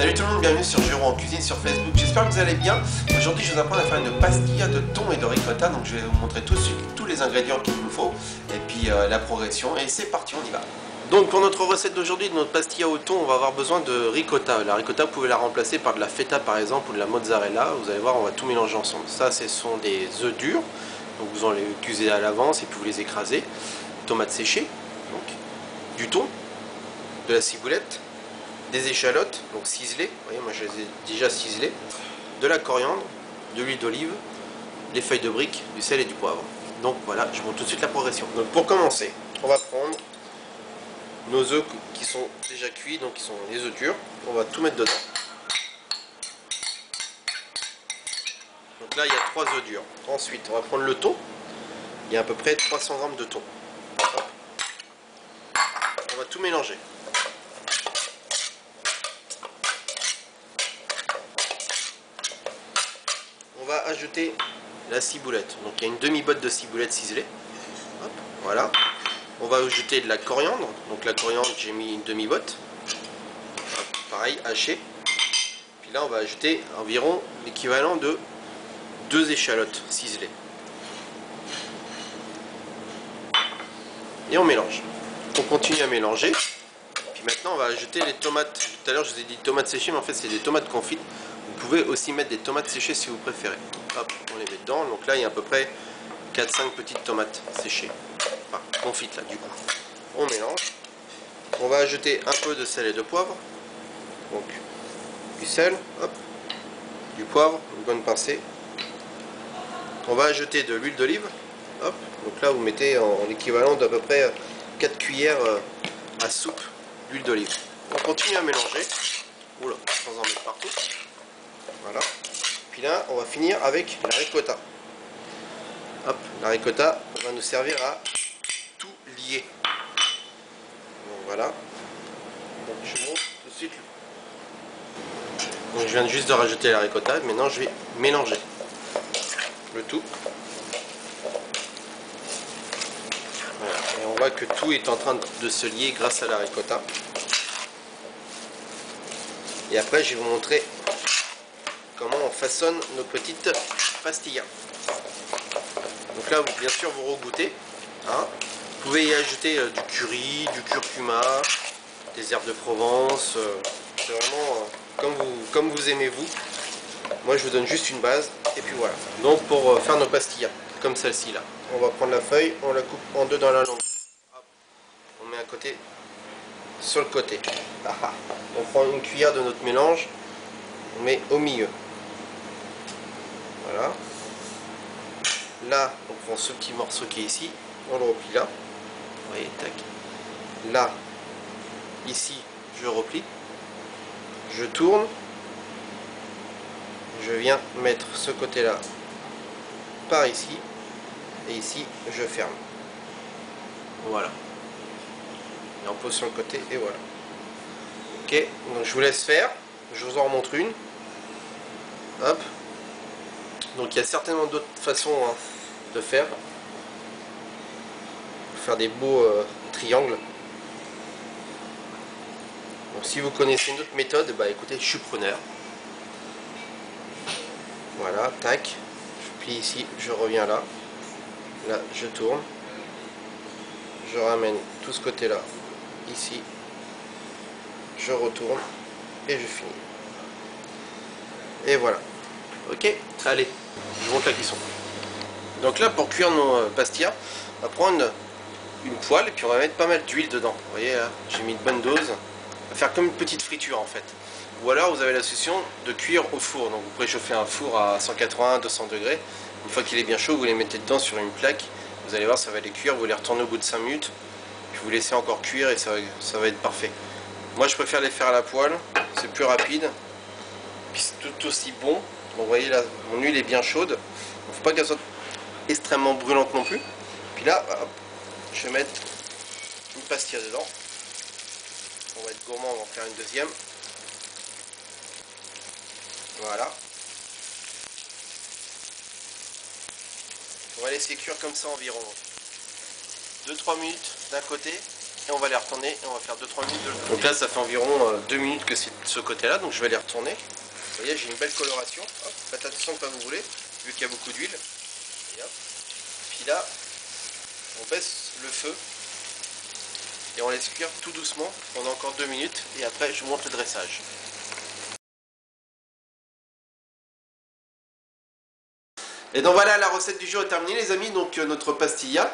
Salut tout le monde, bienvenue sur Jérôme en cuisine sur Facebook. J'espère que vous allez bien. Aujourd'hui, je vais vous apprendre à faire une pastilla de thon et de ricotta. Donc, je vais vous montrer tout de suite tous les ingrédients qu'il nous faut et puis la progression. Et c'est parti, on y va. Donc, pour notre recette d'aujourd'hui, de notre pastilla au thon, on va avoir besoin de ricotta. La ricotta, vous pouvez la remplacer par de la feta par exemple ou de la mozzarella. Vous allez voir, on va tout mélanger ensemble. Ça, ce sont des œufs durs. Donc, vous en les cuisez à l'avance et puis vous les écrasez. Tomates séchées, donc du thon, de la ciboulette, des échalotes, donc ciselées, vous voyez, moi je les ai déjà ciselées, de la coriandre, de l'huile d'olive, des feuilles de brique, du sel et du poivre. Donc voilà, je montre tout de suite la progression. Donc pour commencer, on va prendre nos œufs qui sont déjà cuits, donc qui sont les œufs durs, on va tout mettre dedans. Donc là il y a 3 œufs durs. Ensuite on va prendre le thon, il y a à peu près 300 g de thon. Hop. On va tout mélanger. On va ajouter la ciboulette. Donc il y a une demi-botte de ciboulette ciselée. Hop, voilà. On va ajouter de la coriandre. Donc la coriandre, j'ai mis une demi-botte. Pareil, hachée. Puis là, on va ajouter environ l'équivalent de 2 échalotes ciselées. Et on mélange. On continue à mélanger. Puis maintenant, on va ajouter les tomates. Tout à l'heure, je vous ai dit tomates séchées, mais en fait, c'est des tomates confites. Vous pouvez aussi mettre des tomates séchées si vous préférez. Hop, on les met dedans. Donc là, il y a à peu près 4-5 petites tomates séchées. Enfin, confites là, du coup. On mélange. On va ajouter un peu de sel et de poivre. Donc, du sel, hop, du poivre, une bonne pincée. On va ajouter de l'huile d'olive. Hop, donc là, vous mettez en l'équivalent d'à peu près 4 cuillères à soupe d'huile d'olive. On continue à mélanger. Oula, sans en mettre partout. Voilà. Puis là, on va finir avec la ricotta. Hop, la ricotta va nous servir à tout lier. Donc voilà. Donc je montre tout de suite. Donc je viens juste de rajouter la ricotta. Maintenant, je vais mélanger le tout. Voilà. Et on voit que tout est en train de se lier grâce à la ricotta. Et après, je vais vous montrer comment on façonne nos petites pastillas. Donc là, bien sûr, vous regoutez. Hein. Vous pouvez y ajouter du curry, du curcuma, des herbes de Provence. C'est vraiment comme vous aimez vous. Moi, je vous donne juste une base. Et puis voilà. Donc pour faire nos pastillas, comme celle-ci là. On va prendre la feuille, on la coupe en deux dans la longue. Hop. On met un côté sur le côté. On prend une cuillère de notre mélange. On met au milieu. Voilà. Là, on prend ce petit morceau qui est ici, on le replie là. Vous voyez, tac. Là, ici, je replie. Je tourne. Je viens mettre ce côté-là par ici. Et ici, je ferme. Voilà. Et on pose sur le côté et voilà. Ok, donc je vous laisse faire. Je vous en remontre une. Hop. Donc il y a certainement d'autres façons de faire. Faire des beaux triangles. Donc si vous connaissez une autre méthode, bah écoutez, je suis preneur. Voilà, tac. Je plie ici, je reviens là. Là, je tourne. Je ramène tout ce côté-là, ici. Je retourne et je finis. Et voilà. Ok, allez, je vous montre la cuisson. Donc là, pour cuire nos pastillas, on va prendre une poêle et puis on va mettre pas mal d'huile dedans. Vous voyez là, j'ai mis une bonne dose. On va faire comme une petite friture en fait. Ou alors vous avez la solution de cuire au four. Donc vous préchauffez un four à 180-200 degrés. Une fois qu'il est bien chaud, vous les mettez dedans sur une plaque. Vous allez voir, ça va les cuire. Vous les retournez au bout de 5 minutes. Puis vous laissez encore cuire et ça va être parfait. Moi je préfère les faire à la poêle. C'est plus rapide. Puis c'est tout aussi bon. Donc vous voyez là, mon huile est bien chaude. Il ne faut pas qu'elle soit extrêmement brûlante non plus. Puis là, hop, je vais mettre une pastilla dedans. On va être gourmand, on va en faire une deuxième. Voilà. On va laisser cuire comme ça environ 2-3 minutes d'un côté. et on va les retourner et on va faire 2-3 minutes de le tour. Donc là ça fait environ 2 minutes que c'est de ce côté là, donc je vais les retourner. Vous voyez, j'ai une belle coloration. Hop, faites attention quand vous voulez, vu qu'il y a beaucoup d'huile. Puis là, on baisse le feu et on laisse cuire tout doucement pendant encore 2 minutes et après je vous montre le dressage. Et donc voilà, la recette du jour est terminée les amis, donc notre pastilla.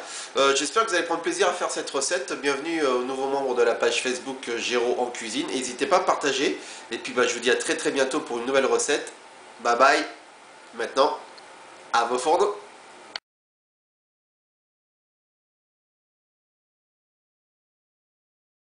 J'espère que vous allez prendre plaisir à faire cette recette. Bienvenue aux nouveaux membres de la page Facebook Géraud en cuisine. N'hésitez pas à partager. Et puis je vous dis à très bientôt pour une nouvelle recette. Bye bye. Maintenant, à vos fourneaux.